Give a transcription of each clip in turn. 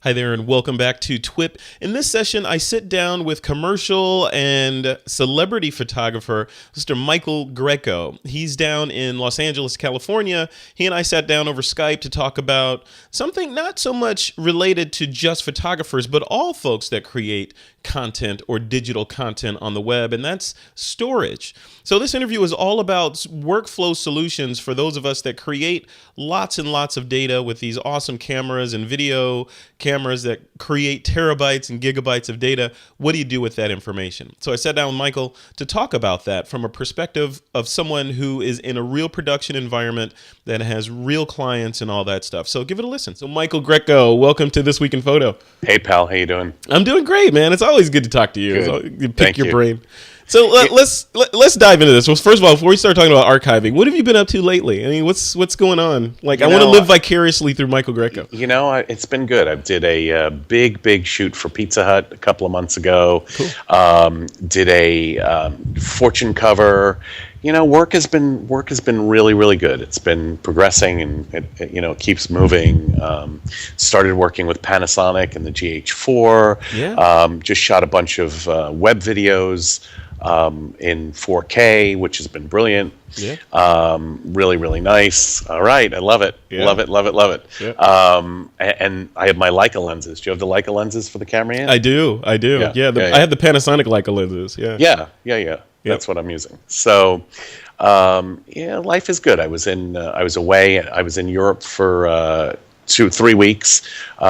Hi there, and welcome back to TWiP. In this session, I sit down with commercial and celebrity photographer, Mr. Michael Grecco. He's down in Los Angeles, California. He and I sat down over Skype to talk about something not so much related to just photographers, but all folks that create content or digital content on the web, and that's storage. So this interview is all about workflow solutions for those of us that create lots and lots of data with these awesome cameras and video cameras that create terabytes and gigabytes of data. What do you do with that information? So I sat down with Michael to talk about that from a perspective of someone who is in a real production environment that has real clients and all that stuff. So give it a listen. So Michael Grecco, welcome to This Week in Photo. Hey pal, how you doing? I'm doing great, man. It's always good to talk to you. Good. You pick Thank your you. brain. So let's dive into this. Well, first of all, before we start talking about archiving, what have you been up to lately? I mean, what's going on? Like, I want to live vicariously through Michael Grecco. You know, it's been good. I did a big shoot for Pizza Hut a couple of months ago. Cool. Did a Fortune cover. You know, work has been really good. It's been progressing, and it keeps moving. Started working with Panasonic and the GH4. Yeah. Just shot a bunch of web videos in 4K, which has been brilliant. Yeah. Really nice. All right, I love it. Yeah. Love it. Yeah. And I have my Leica lenses. Do you have the Leica lenses for the camera yet? I do. Yeah. I have the Panasonic Leica lenses. Yeah. Yeah. That's what I'm using. So, life is good. I was away. I was in Europe for 2-3 weeks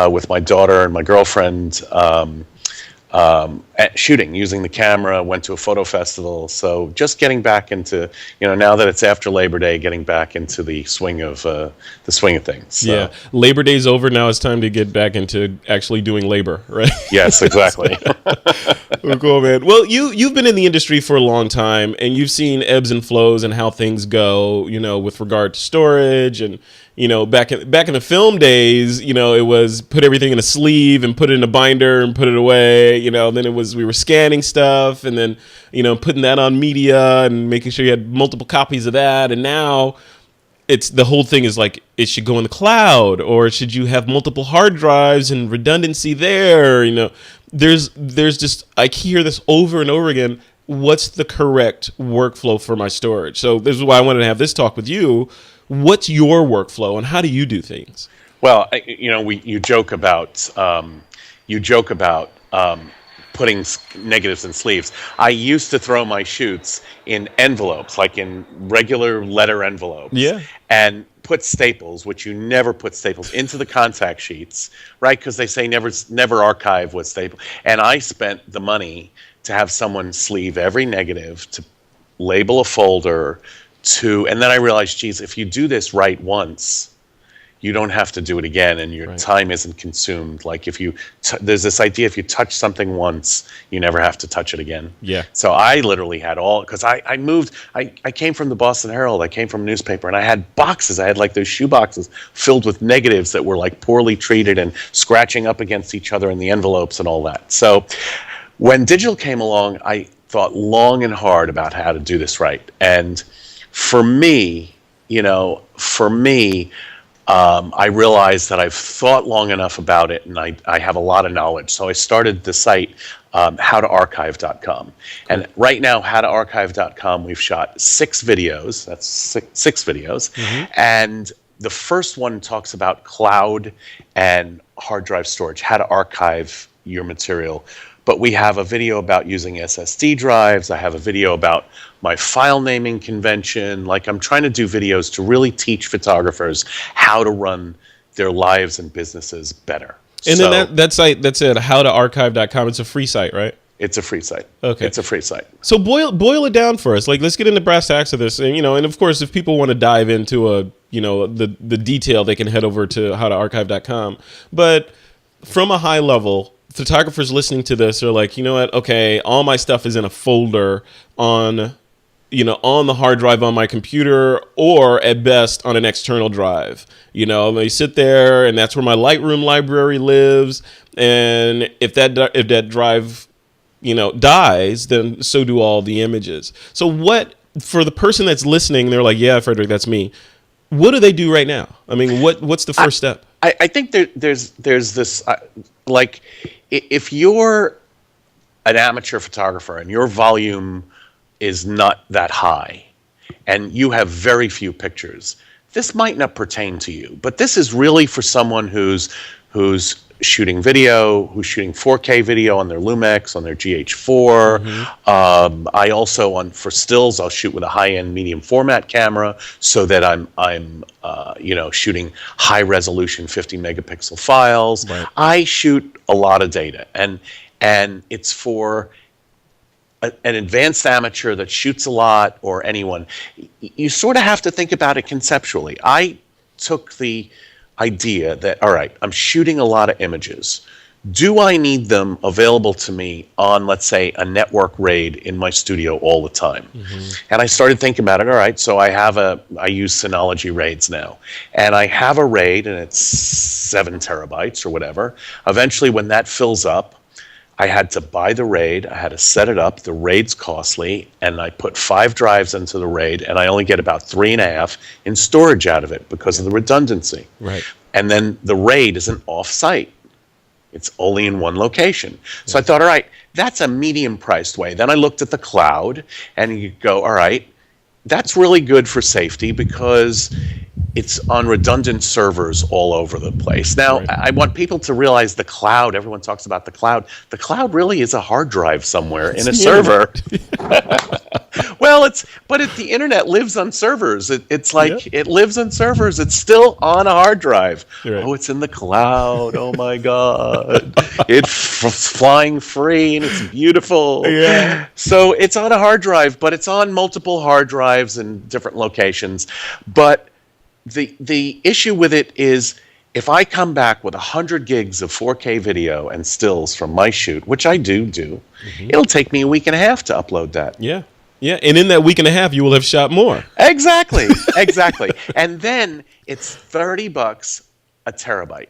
with my daughter and my girlfriend. Shooting using the camera, went to a photo festival. So just getting back into, now that it's after Labor Day, getting back into the swing of things. So. Yeah, Labor Day's over. Now it's time to get back into actually doing labor, right? Yes, exactly. Well, cool, man. Well, you've been in the industry for a long time, and you've seen ebbs and flows and how things go, with regard to storage and. Back in the film days, it was put everything in a sleeve and put it in a binder and put it away. Then it was we were scanning stuff and then putting that on media and making sure you had multiple copies of that. And now it's the whole thing is like it should go in the cloud, or should you have multiple hard drives and redundancy there? There's just I hear this over and over again. What's the correct workflow for my storage? So this is why I wanted to have this talk with you. What's your workflow and how do you do things? Well, you joke about putting negatives in sleeves. I used to throw my shoots in envelopes, like in regular letter envelopes. Yeah. And put staples, which you never put staples, into the contact sheets, right? Because they say never archive with staple. And I spent the money to have someone sleeve every negative, to label a folder, and then I realized, geez, if you do this right once, you don't have to do it again, and your time isn't consumed. Like if there's this idea, if you touch something once, you never have to touch it again. Yeah. So I literally had because I moved, I came from the Boston Herald, I came from a newspaper, and I had boxes. I had like those shoe boxes filled with negatives that were like poorly treated and scratching up against each other in the envelopes and all that. So when digital came along, I thought long and hard about how to do this right. And for me, I realized that I've thought long enough about it, and I have a lot of knowledge. So I started the site, howtoarchive.com. And right now, howtoarchive.com, we've shot 6 videos. That's six videos. Mm-hmm. And the first one talks about cloud and hard drive storage, how to archive your material. But we have a video about using SSD drives. I have a video about my file naming convention. Like, I'm trying to do videos to really teach photographers how to run their lives and businesses better. And then that site, that's it, howtoarchive.com. It's a free site, right? It's a free site. Okay. It's a free site. So boil it down for us. Like, let's get into brass tacks of this. And, and of course, if people want to dive into the detail, they can head over to howtoarchive.com. But from a high level, photographers listening to this are like, you know what? Okay, all my stuff is in a folder on the hard drive on my computer, or at best on an external drive. They sit there, and that's where my Lightroom library lives. And if that drive dies, then so do all the images. So what, for the person that's listening, they're like, yeah, Frederick, that's me. What do they do right now? I mean, what's the first step? I think there's this, like, if you're an amateur photographer and your volume is not that high and you have very few pictures, this might not pertain to you. But this is really for someone who's shooting video, who's shooting 4K video on their Lumix, on their GH4. Mm-hmm. I also, for stills, I'll shoot with a high-end medium format camera so that I'm shooting high resolution 50 megapixel files. Right. I shoot a lot of data, and it's for an advanced amateur that shoots a lot, or anyone. You sort of have to think about it conceptually. I took the idea that, all right, I'm shooting a lot of images. Do I need them available to me on, let's say, a network RAID in my studio all the time? Mm-hmm. And I started thinking about it. All right, so I use Synology RAIDs now, and I have a RAID, and it's 7 terabytes or whatever. Eventually, when that fills up, I had to buy the RAID, I had to set it up, the RAID's costly, and I put 5 drives into the RAID, and I only get about 3.5 in storage out of it because of the redundancy. Right. And then the RAID isn't off-site. It's only in one location. So I thought, all right, that's a medium-priced way. Then I looked at the cloud, and you go, all right, that's really good for safety because it's on redundant servers all over the place. Now, right. I want people to realize the cloud, everyone talks about the cloud. The cloud really is a hard drive somewhere in a server. Well, the internet lives on servers. It's like, It lives on servers. It's still on a hard drive. Right. Oh, it's in the cloud. Oh my God. It's flying free and it's beautiful. Yeah. So it's on a hard drive, but it's on multiple hard drives in different locations. But the issue with it is, if I come back with 100 gigs of 4K video and stills from my shoot, which I do, mm-hmm. It'll take me a week and a half to upload that. Yeah. Yeah, and in that week and a half, you will have shot more. Exactly. And then it's $30 a terabyte.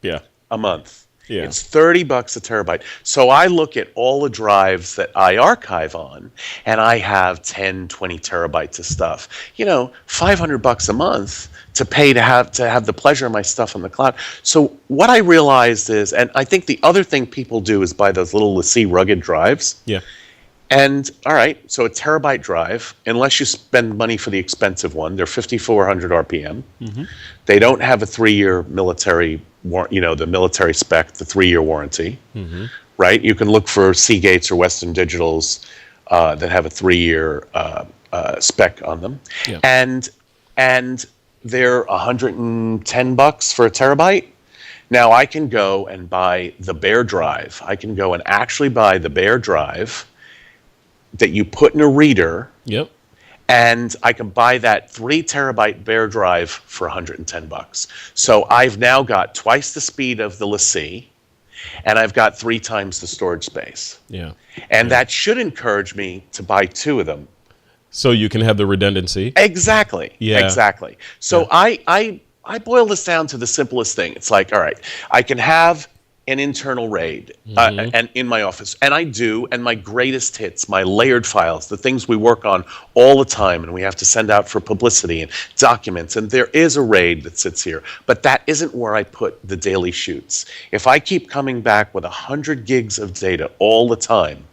Yeah. A month. Yeah. It's $30 a terabyte. So I look at all the drives that I archive on, and I have 10, 20 terabytes of stuff. $500 a month to pay to have the pleasure of my stuff on the cloud. So what I realized is, and I think the other thing people do is buy those little LaCie rugged drives. Yeah. And all right, so a terabyte drive, unless you spend money for the expensive one, they're 5,400 RPM. Mm-hmm. They don't have a 3-year military, the military spec, the 3-year warranty, mm-hmm. right? You can look for Seagates or Western Digitals that have a 3-year spec on them, yeah. and they're $110 for a terabyte. Now I can go and buy the bare drive. I can go and actually buy the bare drive that you put in a reader. Yep. And I can buy that 3 terabyte bare drive for $110. So I've now got twice the speed of the LaCie, and I've got 3 times the storage space. Yeah. And that should encourage me to buy 2 of them. So you can have the redundancy. Exactly. Yeah. Exactly. So yeah. I boil this down to the simplest thing. It's like, all right, I can have an internal RAID mm-hmm. And in my office, and I do, and my greatest hits, my layered files, the things we work on all the time and we have to send out for publicity and documents, and there is a RAID that sits here, but that isn't where I put the daily shoots. If I keep coming back with 100 gigs of data all the time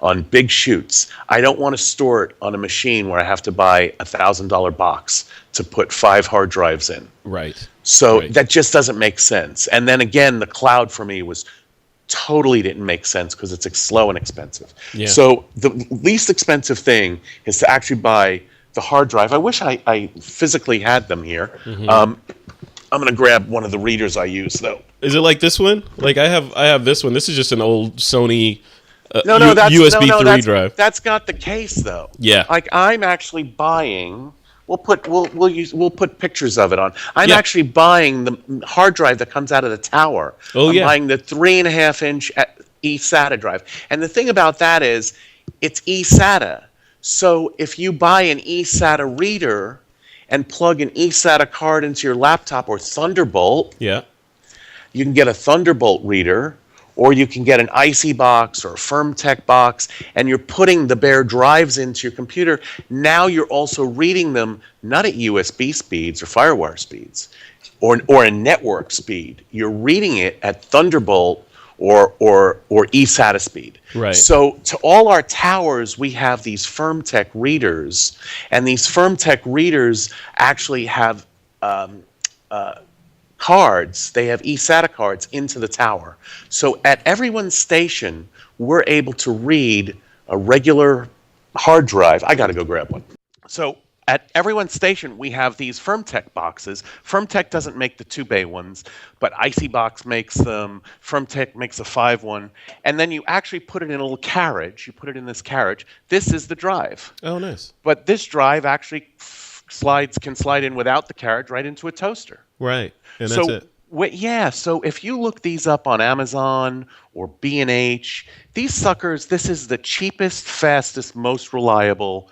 on big shoots, I don't want to store it on a machine where I have to buy a $1,000 box to put 5 hard drives in. Right. So that just doesn't make sense. And then again, the cloud for me didn't make sense because it's slow and expensive. Yeah. So the least expensive thing is to actually buy the hard drive. I wish I physically had them here. Mm-hmm. I'm going to grab one of the readers I use, though. Is it like this one? Like I have this one. This is just an old Sony that's USB 3 drive. That's got the case, though. Yeah. Like I'm actually buying. We'll put pictures of it on. I'm actually buying the hard drive that comes out of the tower. I'm buying the 3.5-inch eSATA drive. And the thing about that is, it's eSATA. So if you buy an eSATA reader and plug an eSATA card into your laptop or Thunderbolt, you can get a Thunderbolt reader, or you can get an icy box or a FirmTech box, and you're putting the bare drives into your computer. Now you're also reading them not at USB speeds or FireWire speeds or a network speed. You're reading it at Thunderbolt or eSATA speed. Right. So to all our towers, we have these FirmTech readers, and these FirmTech readers actually have cards. They have eSATA cards into the tower. So at everyone's station, we're able to read a regular hard drive. I got to go grab one. So at everyone's station, we have these FirmTech boxes. FirmTech doesn't make the 2-bay ones, but IcyBox makes them. FirmTech makes a 5 one. And then you actually put it in a little carriage. You put it in this carriage. This is the drive. Oh, nice. But this drive actually can slide in without the carriage right into a toaster. Right. And that's it. Yeah, so if you look these up on Amazon or B&H, these suckers, this is the cheapest, fastest, most reliable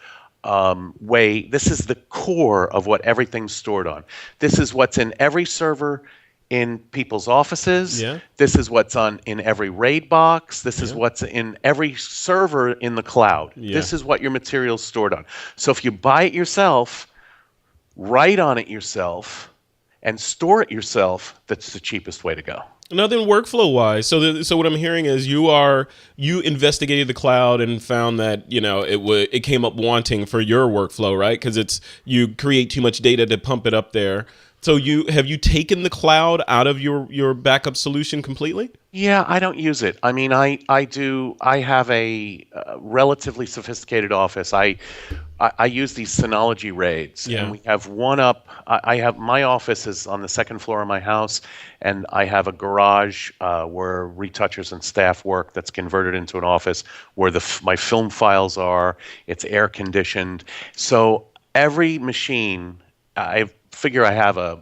way. This is the core of what everything's stored on. This is what's in every server in people's offices. Yeah. This is what's in every RAID box. This is what's in every server in the cloud. Yeah. This is what your material's stored on. So if you buy it yourself, write on it yourself, and store it yourself, that's the cheapest way to go. Now then, workflow-wise, so what I'm hearing is you investigated the cloud and found that it came up wanting for your workflow, right? Because you create too much data to pump it up there. So have you taken the cloud out of your backup solution completely? Yeah, I don't use it. I mean, I have a relatively sophisticated office. I use these Synology RAIDs, and we have one up. My office is on the second floor of my house, and I have a garage where retouchers and staff work that's converted into an office where my film files are. It's air conditioned, so every machine, I figure I have a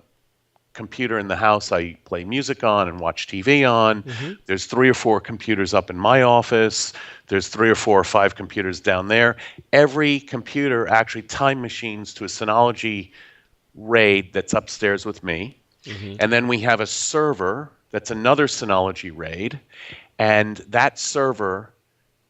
computer in the house I play music on and watch TV on. Mm-hmm. There's 3 or 4 computers up in my office. There's 3 or 4 or 5 computers down there. Every computer actually time machines to a Synology RAID that's upstairs with me. Mm-hmm. And then we have a server that's another Synology RAID. And that server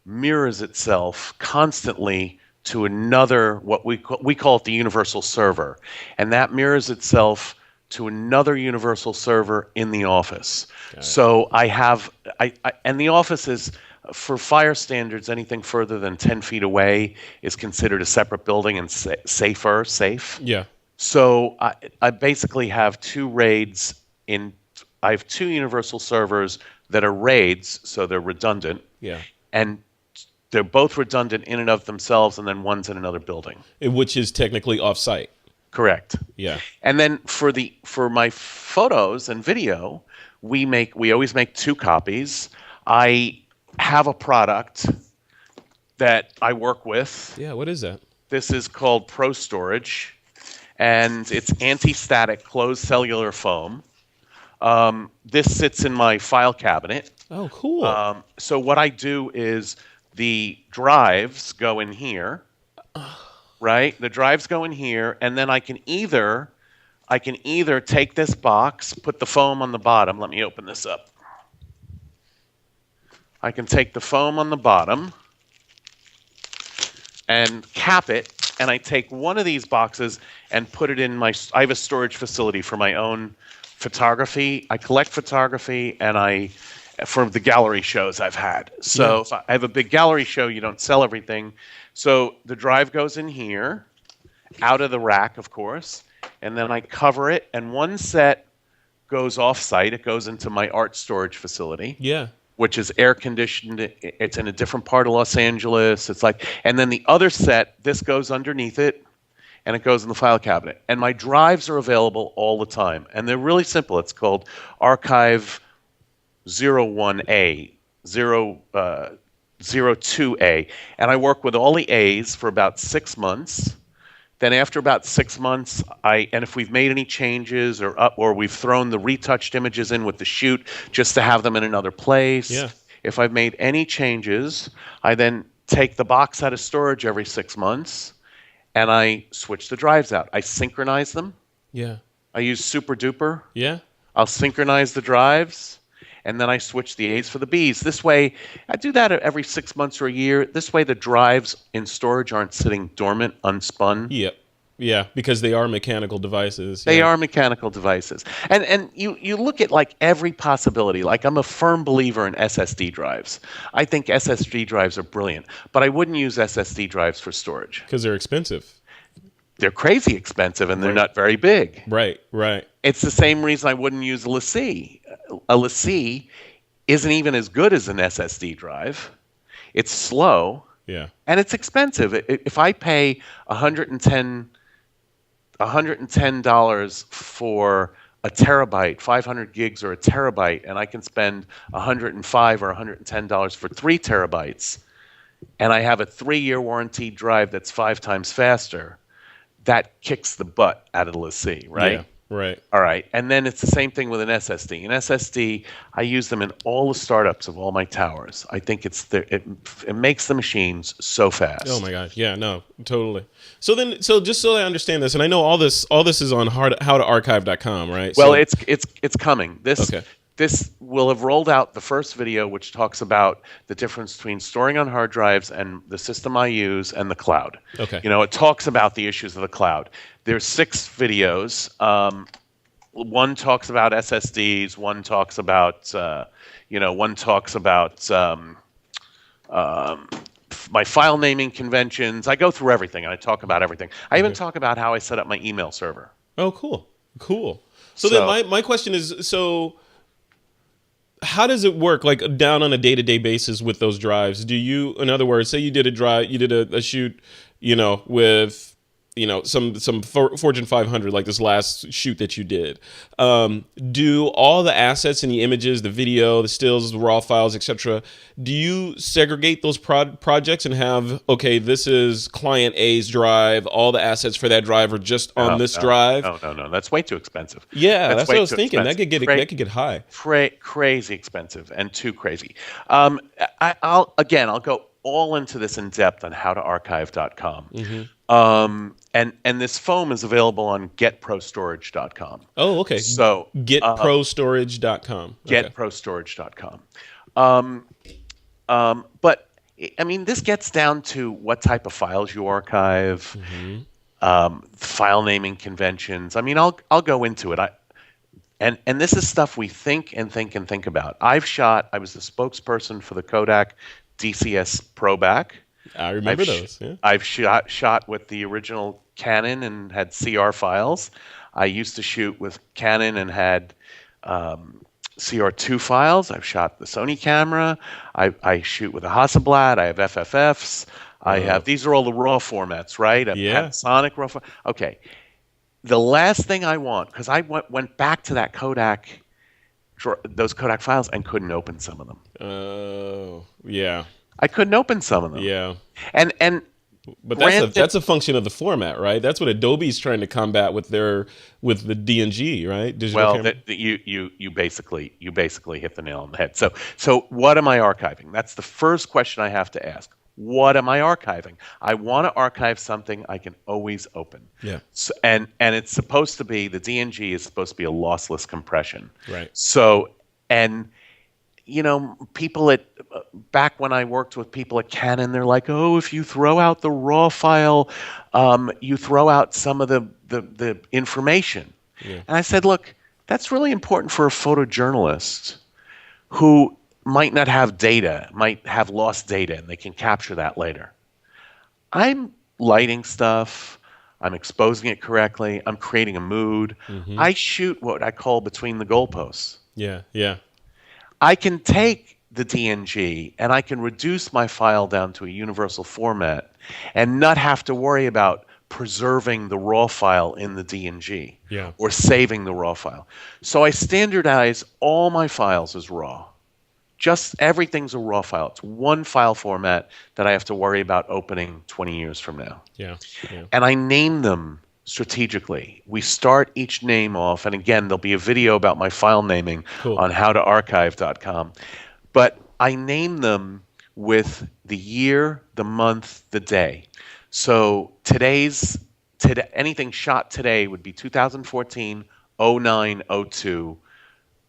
mirrors itself constantly to another, what we call it the universal server. And that mirrors itself to another universal server in the office. So and the office is, for fire standards, anything further than 10 feet away is considered a separate building and safe. Yeah. So I basically have 2 RAIDs I have 2 universal servers that are RAIDs, so they're redundant. Yeah. And they're both redundant in and of themselves, and then one's in another building. Which is technically off-site. Correct. Yeah. And then for my photos and video, we always make 2 copies. I have a product that I work with. Yeah, what is that? This is called Pro Storage, and it's anti-static closed cellular foam. This sits in my file cabinet. Oh, cool. So what I do is the drives go in here. Right? The drives go in here, and then I can either take this box, put the foam on the bottom. Let me open this up. I can take the foam on the bottom and cap it, and I take one of these boxes and put it in I have a storage facility for my own photography. I collect photography, and for the gallery shows I've had. So if I have a big gallery show, you don't sell everything. So the drive goes in here, out of the rack, of course, and then I cover it, and one set goes off-site. It goes into my art storage facility, which is air-conditioned. It's in a different part of Los Angeles. And then the other set, this goes underneath it, and it goes in the file cabinet. And my drives are available all the time, and they're really simple. It's called Archive 01A, 02A, and I work with all the A's for about 6 months. Then after about 6 months, and if we've made any changes or we've thrown the retouched images in with the shoot just to have them in another place. Yeah. If I've made any changes, I then take the box out of storage every 6 months, and I switch the drives out. I synchronize them. Yeah. I use Super Duper. Yeah. I'll synchronize the drives. and then I switch the A's for the B's. This way, I do that every 6 months or a year. This way, the drives in storage aren't sitting dormant, unspun. Yep. Yeah, because they are mechanical devices. They Yeah. are mechanical devices. And you look at like every possibility. Like I'm a firm believer in SSD drives. I think SSD drives are brilliant, but I wouldn't use SSD drives for storage. Because they're expensive. They're crazy expensive and they're not very big. Right, right. It's the same reason I wouldn't use a LaCie. A LaCie isn't even as good as an SSD drive. It's slow. Yeah. And it's expensive. If I pay $110 for a terabyte, 500 gigs or a terabyte, and I can spend $105 or $110 for 3 terabytes, and I have a 3-year warranty drive that's 5 times faster, that kicks the butt out of the LaCie, right? Yeah, right. All right. And then it's the same thing with an SSD. An SSD, I use them in all the startups of all my towers. I think it makes the machines so fast. Oh my gosh. Yeah, no, totally. So just so I understand this, and I know all this is on howtoarchive.com, right? Well, So, it's coming. This will have rolled out the first video, which talks about the difference between storing on hard drives and the system I use and the cloud. Okay. It talks about the issues of the cloud. There's 6 videos. One talks about SSDs. One talks about, my file naming conventions. I go through everything and I talk about everything. I even talk about how I set up my email server. oh, cool. So then my question is, so how does it work, like down on a day-to-day basis with those drives? Do you, in other words, say you did a shoot, with, some Fortune 500, like this last shoot that you did. Do all the assets and the images, the video, the stills, the raw files, etc., do you segregate those projects and have, okay, this is client A's drive, all the assets for that drive are just on this drive? No. That's way too expensive. Yeah, that's what I was thinking. Expensive. That could get high. Crazy expensive and too crazy. I'll go all into this in depth on howtoarchive.com. And this foam is available on getprostorage.com. Oh, okay. So getprostorage.com. Getprostorage.com. But I mean, this gets down to what type of files you archive, file naming conventions. I mean, I'll go into it. And this is stuff we think about. I was the spokesperson for the Kodak DCS ProBack. I remember those. Yeah. I've shot with the original Canon and had CR files. I used to shoot with Canon and had CR2 files. I've shot the Sony camera. I shoot with a Hasselblad. I have FFFs. These are all the RAW formats, right? Panasonic RAW. Okay. The last thing I want, because I went back to that Kodak, those Kodak files, and couldn't open some of them. Oh, yeah. I couldn't open some of them. Yeah. But that's a function of the format, right? That's what Adobe's trying to combat with the DNG, right? Digital camera. You basically hit the nail on the head. So what am I archiving? That's the first question I have to ask. What am I archiving? I want to archive something I can always open. Yeah. So, and it's supposed to be, the DNG is supposed to be a lossless compression. Right. So, and people back when I worked with people at Canon, they're like, oh, if you throw out the raw file, you throw out some of the information. Yeah. And I said, look, that's really important for a photojournalist who might not have data, might have lost data, and they can capture that later. I'm lighting stuff. I'm exposing it correctly. I'm creating a mood. Mm-hmm. I shoot what I call between the goalposts. Yeah, yeah. I can take the DNG and I can reduce my file down to a universal format and not have to worry about preserving the raw file in the DNG or saving the raw file. So I standardize all my files as raw. Just everything's a raw file. It's one file format that I have to worry about opening 20 years from now. Yeah. And I name them strategically. We start each name off, and again, there'll be a video about my file naming on howtoarchive.com. But I name them with the year, the month, the day. So anything shot today would be 2014, 09, 02,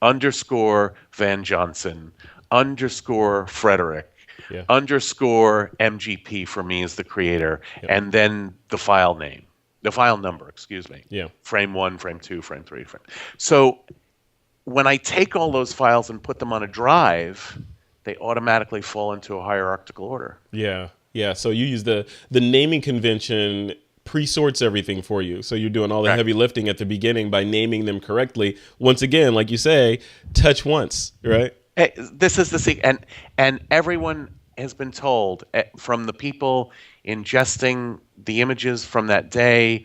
underscore Van Johnson underscore Frederick Yeah. underscore MGP for me is the creator, and then the file name, the file number, excuse me. Yeah. Frame 1, frame 2, frame 3, frame. So when I take all those files and put them on a drive, they automatically fall into a hierarchical order. Yeah. Yeah. So you use the naming convention pre-sorts everything for you. So you're doing all the heavy lifting at the beginning by naming them correctly. Once again, like you say, touch once, right? Hey, this is the secret, and everyone has been told, from the people ingesting the images from that day,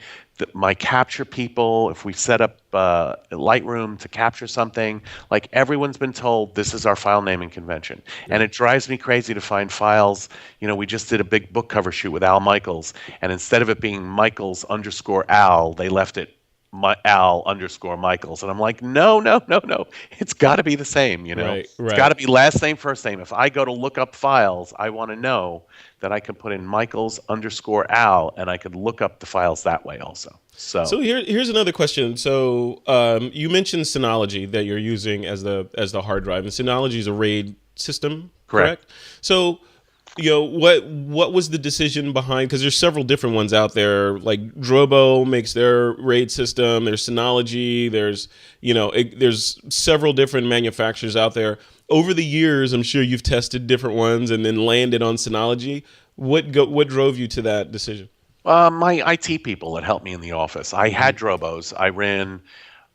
my capture people, if we set up Lightroom to capture something, like everyone's been told this is our file naming convention. Yeah. And it drives me crazy to find files. We just did a big book cover shoot with Al Michaels, and instead of it being Michaels underscore Al, they left it Al underscore Michaels. And I'm like, no. It's got to be the same, Right. It's got to be last name, first name. If I go to look up files, I want to know that I can put in Michaels underscore Al, and I could look up the files that way also. So here's another question. So you mentioned Synology that you're using as the hard drive, and Synology is a RAID system, correct? So what was the decision behind, because there's several different ones out there, like Drobo makes their RAID system, there's Synology, there's there's several different manufacturers out there. Over the years, I'm sure you've tested different ones and then landed on Synology. What drove you to that decision? My IT people that helped me in the office. I had Drobos.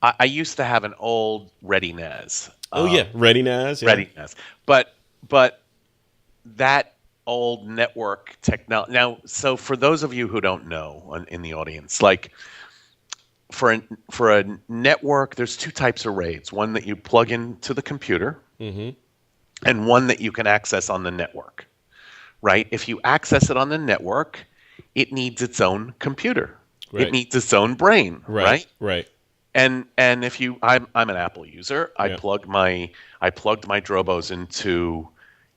I used to have an old ReadyNAS. ReadyNAS. Yeah. ReadyNAS. But that old network technology. Now, so for those of you who don't know in the audience, like for a network, there's two types of RAIDs. One that you plug into the computer, and one that you can access on the network. Right? If you access it on the network, it needs its own computer. Right. It needs its own brain. Right. And if I'm an Apple user. I plugged my Drobos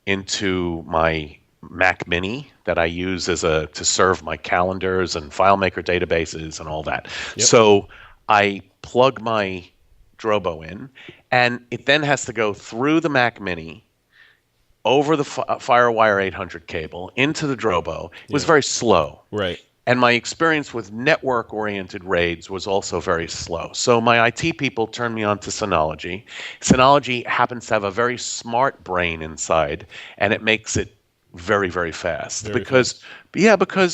into my Mac Mini that I use to serve my calendars and FileMaker databases and all that. Yep. So I plug my Drobo in, and it then has to go through the Mac Mini, over the FireWire 800 cable, into the Drobo. It was very slow. Right. And my experience with network-oriented RAIDs was also very slow. So my IT people turned me on to Synology. Synology happens to have a very smart brain inside, and it makes it very, very fast. Because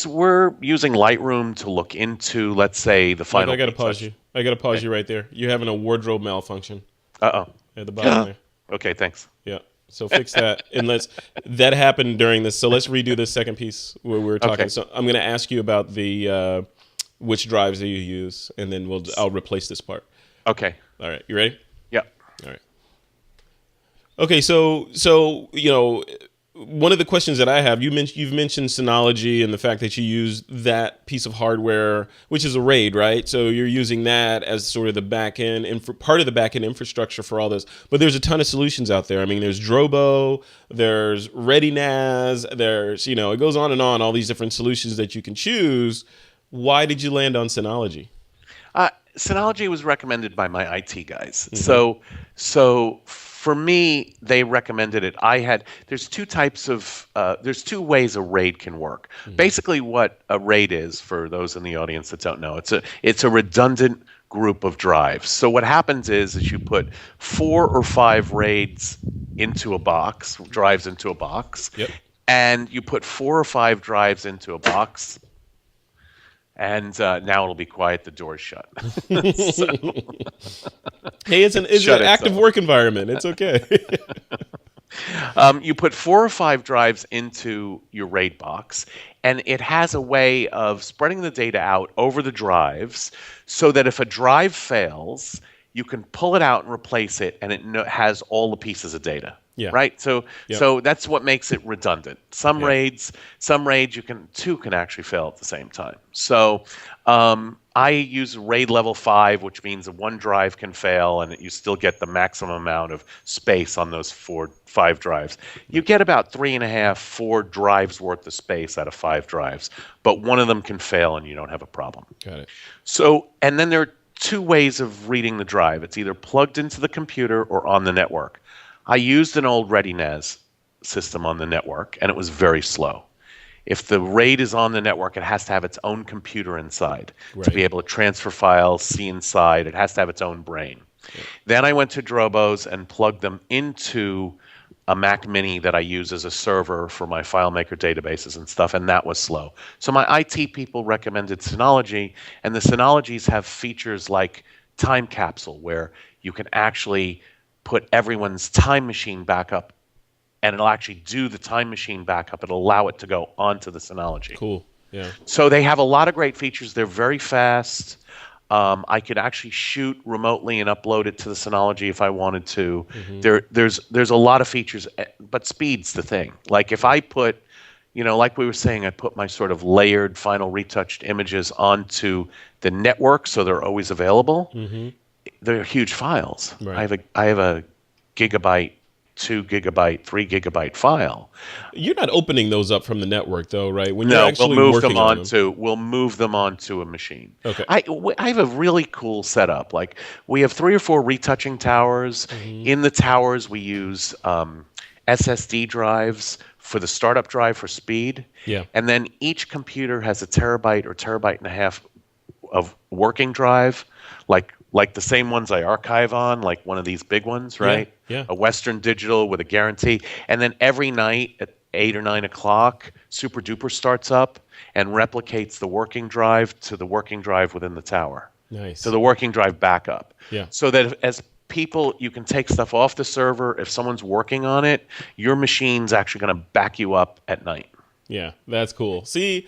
we're using Lightroom to look into, let's say, the final. I got to pause you. I got to pause you right there. You're having a wardrobe malfunction. Uh-oh. At the bottom there. Okay, thanks. Yeah. So fix that, and that happened during this. So let's redo the second piece where we were talking. Okay. So I'm going to ask you about the which drives that you use, and then I'll replace this part. Okay. All right. You ready? Yeah. All right. Okay. So one of the questions that I have, you've mentioned Synology and the fact that you use that piece of hardware, which is a RAID, right? So you're using that as sort of the back end and part of the back end infrastructure for all this. But there's a ton of solutions out there. I mean, there's Drobo, there's ReadyNAS, there's it goes on and on. All these different solutions that you can choose. Why did you land on Synology? Synology was recommended by my IT guys. Mm-hmm. So for me, they recommended it. There's two ways a RAID can work. Mm-hmm. Basically, what a RAID is, for those in the audience that don't know, it's a redundant group of drives. So what happens is you put 4 or 5 RAIDs into a box, drives into a box, and you put 4 or 5 drives into a box. And now it'll be quiet. The door's shut. Hey, it's an active work environment. It's okay. You put 4 or 5 drives into your RAID box, and it has a way of spreading the data out over the drives so that if a drive fails, you can pull it out and replace it, and it has all the pieces of data. Yeah. Right. So that's what makes it redundant. Some RAIDs, two can actually fail at the same time. So I use RAID level 5, which means that one drive can fail, and you still get the maximum amount of space on those 5 drives. You get about 3.5, 4 drives worth of space out of 5 drives, but one of them can fail, and you don't have a problem. Got it. So, and then there are two ways of reading the drive. It's either plugged into the computer or on the network. I used an old ReadyNAS system on the network, and it was very slow. If the RAID is on the network, it has to have its own computer inside to be able to transfer files, see inside. It has to have its own brain. Then I went to Drobo's and plugged them into a Mac Mini that I use as a server for my FileMaker databases and stuff, and that was slow. So my IT people recommended Synology, and the Synologies have features like Time Capsule, where you can actually put everyone's time machine backup, and it'll actually do the time machine backup. It'll allow it to go onto the Synology. Cool. Yeah. So they have a lot of great features. They're very fast. I could actually shoot remotely and upload it to the Synology if I wanted to. There's a lot of features, but speed's the thing. Like if I put, like we were saying, I put my sort of layered final retouched images onto the network so they're always available. They're huge files. Right. I have a gigabyte, 2 gigabyte, 3 gigabyte file. You're not opening those up from the network, though, right? When No, you're actually we'll move them onto a machine. Okay. I have a really cool setup. Like we have 3 or 4 retouching towers. In the towers, we use SSD drives for the startup drive for speed. Yeah. And then each computer has a terabyte or terabyte and a half of working drive, like the same ones I archive on, like one of these big ones, right? Yeah. A Western Digital with a guarantee. And then every night at 8 or 9 o'clock, Super Duper starts up and replicates the working drive to the working drive within the tower. Nice. To the working drive backup. Yeah. So that as people, you can take stuff off the server. If someone's working on it, your machine's actually going to back you up at night. Yeah, that's cool. See,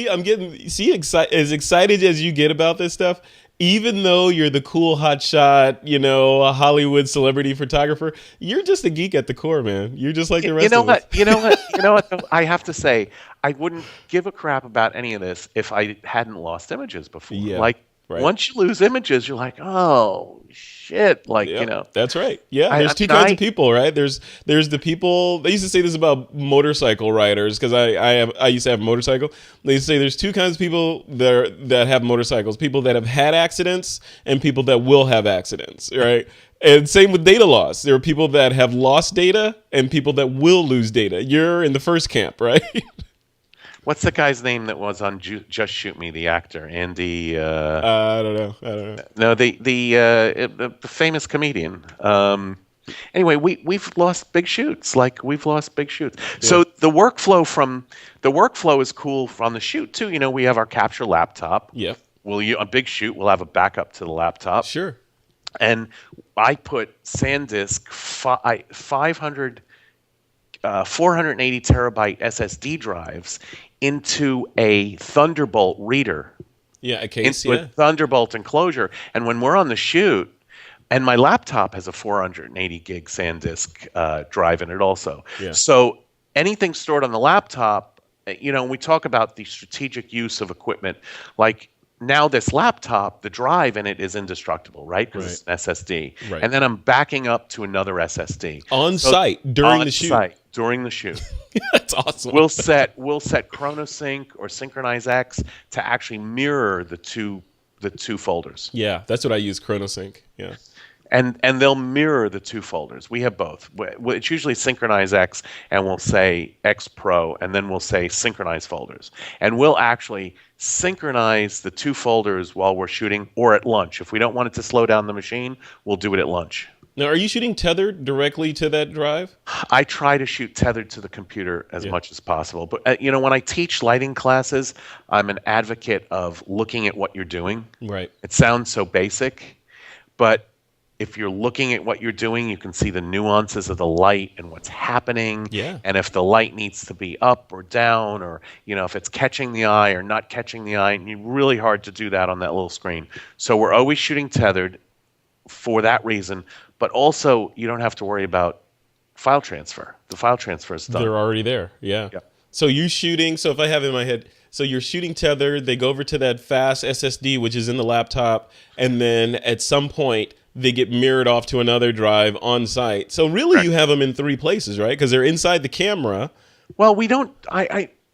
I'm getting as excited as you get about this stuff. Even though you're the cool hotshot, a Hollywood celebrity photographer, you're just a geek at the core, man. You're just like the rest of us. You know what? Though? I have to say, I wouldn't give a crap about any of this if I hadn't lost images before. Yeah, like right. Once you lose images, you're like, oh shit! Like That's right. Yeah, there's two kinds of people, right? There's the people. They used to say this about motorcycle riders because I used to have a motorcycle. They used to say there's two kinds of people that have motorcycles: people that have had accidents and people that will have accidents, right? And same with data loss. There are people that have lost data and people that will lose data. You're in the first camp, right? What's the guy's name that was on Just Shoot Me, the actor? Andy... I don't know. No, the famous comedian. Anyway, we've lost big shoots. Yeah. So the workflow is cool on the shoot too. We have our capture laptop. Yeah. A big shoot, we'll have a backup to the laptop. Sure. And I put SanDisk 480 terabyte SSD drives into a Thunderbolt reader. Yeah, a case. Into a Thunderbolt enclosure. And when we're on the shoot, and my laptop has a 480 gig SanDisk drive in it also. Yeah. So anything stored on the laptop, we talk about the strategic use of equipment. Like now this laptop, the drive in it is indestructible, right? Because it's an SSD. Right. And then I'm backing up to another SSD. On site during the shoot. During the shoot. That's awesome. We'll set ChronoSync or SynchronizeX to actually mirror the two folders. Yeah, that's what I use, ChronoSync. Yeah. And they'll mirror the two folders. We have both. It's usually SynchronizeX, and we'll say X Pro, and then we'll say Synchronize folders. And we'll actually synchronize the two folders while we're shooting or at lunch. If we don't want it to slow down the machine, we'll do it at lunch. Now, are you shooting tethered directly to that drive? I try to shoot tethered to the computer as much as possible. But, when I teach lighting classes, I'm an advocate of looking at what you're doing. Right. It sounds so basic, but if you're looking at what you're doing, you can see the nuances of the light and what's happening. Yeah. And if the light needs to be up or down, or, if it's catching the eye or not catching the eye, and it's really hard to do that on that little screen. So we're always shooting tethered for that reason. But also, you don't have to worry about file transfer. The file transfer is done. They're already there. Yeah. So you're shooting. So if I have it in my head, so you're shooting tethered. They go over to that fast SSD, which is in the laptop. And then at some point, they get mirrored off to another drive on site. So really, you have them in 3 places, right? Because they're inside the camera. Well, we don't.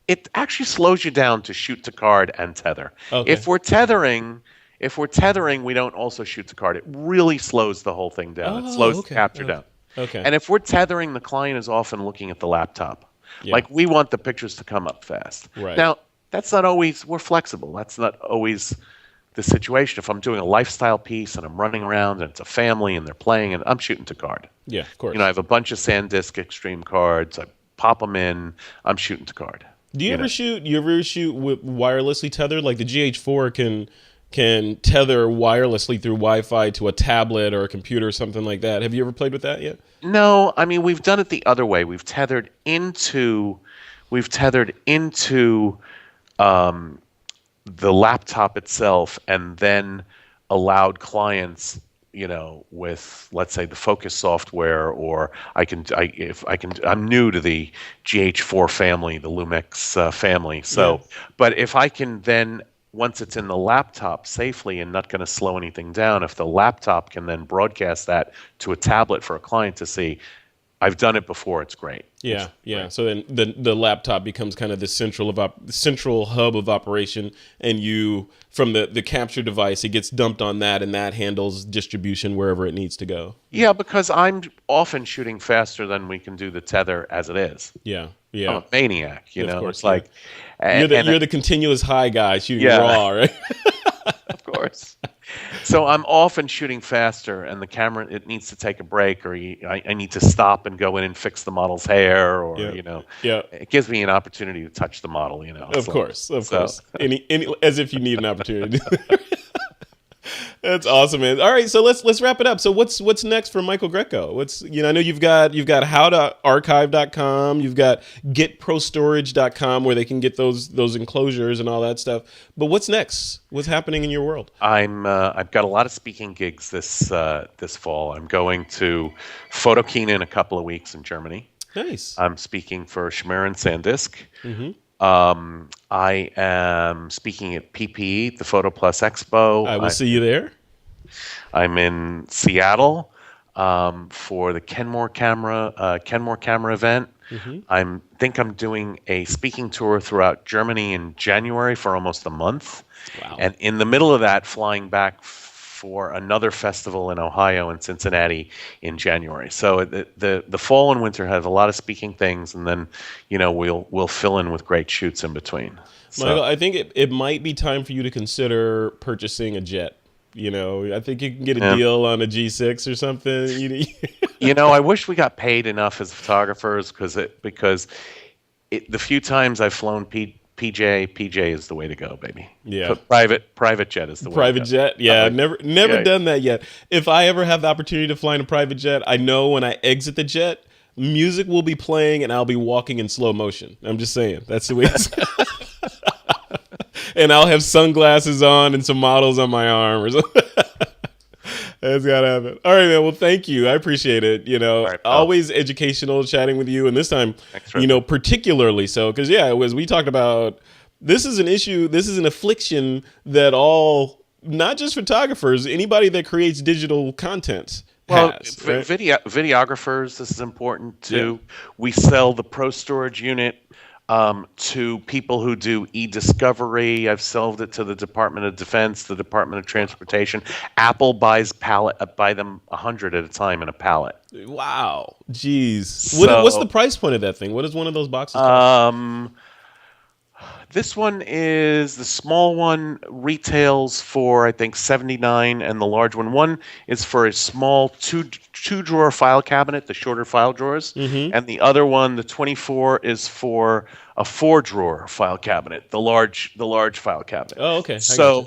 It actually slows you down to shoot to card and tether. Okay. If we're tethering if we're tethering, we don't also shoot to card. It really slows the whole thing down. It slows the capture down. Okay. And if we're tethering, the client is often looking at the laptop. Yeah. Like, we want the pictures to come up fast. Right. Now, that's not always, we're flexible. That's not always the situation. If I'm doing a lifestyle piece and I'm running around and it's a family and they're playing, and I'm shooting to card. Yeah, of course. I have a bunch of SanDisk Extreme cards. I pop them in. I'm shooting to card. Do you ever shoot? You ever shoot with wirelessly tethered? Like the GH4 can tether wirelessly through Wi-Fi to a tablet or a computer or something like that. Have you ever played with that yet? No, I mean, we've done it the other way. We've tethered into the laptop itself, and then allowed clients, with, let's say, the Focus software, or I'm new to the GH4 family, the Lumix family. So, but if I can then, once it's in the laptop safely and not going to slow anything down, if the laptop can then broadcast that to a tablet for a client to see, I've done it before. It's great. Yeah, yeah. So then the laptop becomes kind of the central hub of operation, and you, from the capture device, it gets dumped on that, and that handles distribution wherever it needs to go. Yeah, because I'm often shooting faster than we can do the tether as it is. Yeah, yeah. I'm a maniac, Of course, It's like you're the continuous high guy shooting raw, right? Of course. So I'm often shooting faster, and the camera, it needs to take a break, or I need to stop and go in and fix the model's hair, or it gives me an opportunity to touch the model. Of course. Any as if you need an opportunity. That's awesome, man. All right, so let's wrap it up. So what's next for Michael Grecco? I know you've got howtoarchive.com, you've got getprostorage.com where they can get those enclosures and all that stuff. But what's next? What's happening in your world? I've got a lot of speaking gigs this fall. I'm going to Photokina in a couple of weeks in Germany. Nice. I'm speaking for Schmeer and SanDisk. Mm-hmm. I am speaking at PPE, the Photo Plus Expo. I will see you there. I'm in Seattle for the Kenmore Camera event. Mm-hmm. I think I'm doing a speaking tour throughout Germany in January for almost a month. Wow. And in the middle of that, flying back for another festival in Ohio and Cincinnati in January. So the fall and winter have a lot of speaking things, and then we'll fill in with great shoots in between. So, Michael, I think it might be time for you to consider purchasing a jet. I think you can get a deal on a G6 or something. I wish we got paid enough as photographers, because the few times I've flown PJ is the way to go, baby. Yeah. But private jet is the way to go. Private jet? Yeah, never done that yet. If I ever have the opportunity to fly in a private jet, I know when I exit the jet, music will be playing and I'll be walking in slow motion. I'm just saying. That's the way it's and I'll have sunglasses on and some models on my arm or something. That's gotta happen. All right, man. Well, thank you. I appreciate it. Right, always educational chatting with you, and this time, particularly so, because as we talked about, this is an issue. This is an affliction that not just photographers, anybody that creates digital content has. Right? Videographers. This is important too. Yeah. We sell the Pro Storage unit to people who do e-discovery. I've sold it to the Department of Defense, the Department of Transportation. Apple buy them 100 at a time in a pallet. Wow. Jeez. What's the price point of that thing? What does one of those boxes cost? This one is, the small one retails for, I think, $79, and the large one is for a small two-drawer file cabinet, the shorter file drawers, and the other one, the 24, is for a 4-drawer file cabinet, the large file cabinet. Oh, okay.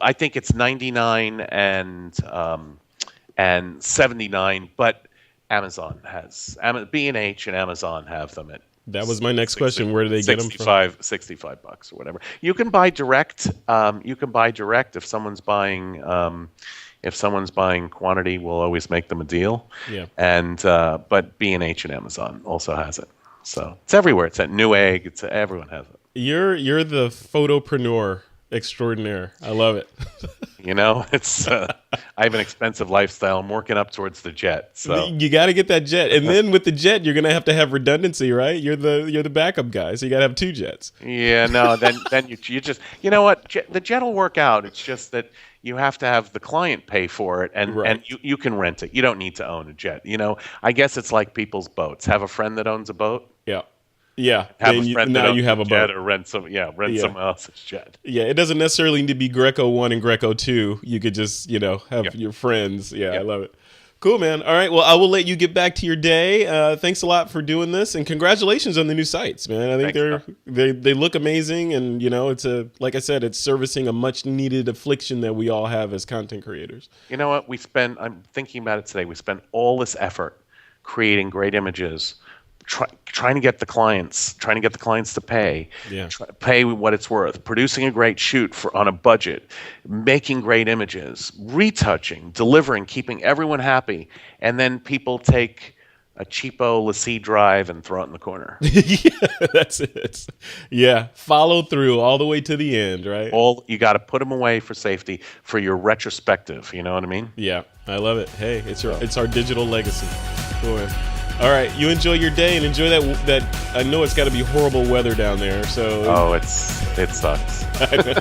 I think it's $99 and $79, but Amazon has B&H and Amazon have them at. That was my next question. Where do they get them from? $65 or whatever. You can buy direct. If someone's buying. If someone's buying quantity, we'll always make them a deal. Yeah. And but B&H and Amazon also has it. So it's everywhere. It's at Newegg. Everyone has it. You're the photopreneur extraordinaire. I love it. It's I have an expensive lifestyle. I'm working up towards the jet. So You got to get that jet, and then with the jet, you're gonna have redundancy, right? You're the backup guy, so you got to have two jets. yeah, no, then you just you know what the jet will work out. It's just that you have to have the client pay for it, and Right. you can rent it. You don't need to own a jet. I guess it's like people's boats. Have a friend that owns a boat. Yeah, yeah. Have Then a friend that now owns you have a jet, boat. or rent Yeah. someone else's jet. Yeah, it doesn't necessarily need to be Greco 1 and Greco 2. You could just, have Yeah. your friends. Yeah, I Yeah. love it. Cool, man. All right. Well, I will let you get back to your day. Thanks a lot for doing this, and congratulations on the new sites, man. I think Thanks, they look amazing, and it's like I said, it's servicing a much needed affliction that we all have as content creators. You know what? I'm thinking about it today. We spend all this effort creating great images, trying to get the clients to pay, Yeah. pay what it's worth, producing a great shoot on a budget, making great images, retouching, delivering, keeping everyone happy, and then people take a cheapo LaCie drive and throw it in the corner. Yeah, that's it. Yeah, follow through all the way to the end, right? You got to put them away for safety for your retrospective. You know what I mean? Yeah, I love it. Hey, it's our digital legacy. Cool, man. All right, you enjoy your day and enjoy that. I know it's got to be horrible weather down there. So it sucks. I know.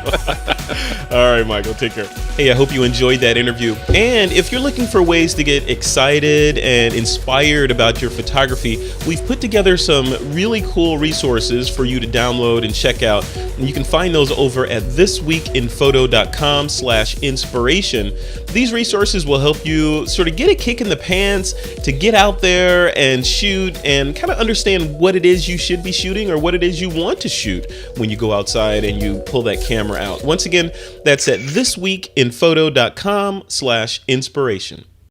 All right, Michael, take care. Hey, I hope you enjoyed that interview. And if you're looking for ways to get excited and inspired about your photography, we've put together some really cool resources for you to download and check out. And you can find those over at thisweekinphoto.com/inspiration. These resources will help you sort of get a kick in the pants to get out there and shoot and kind of understand what it is you should be shooting or what it is you want to shoot when you go outside and you pull that camera out. Once again, that's at thisweekinphoto.com/inspiration.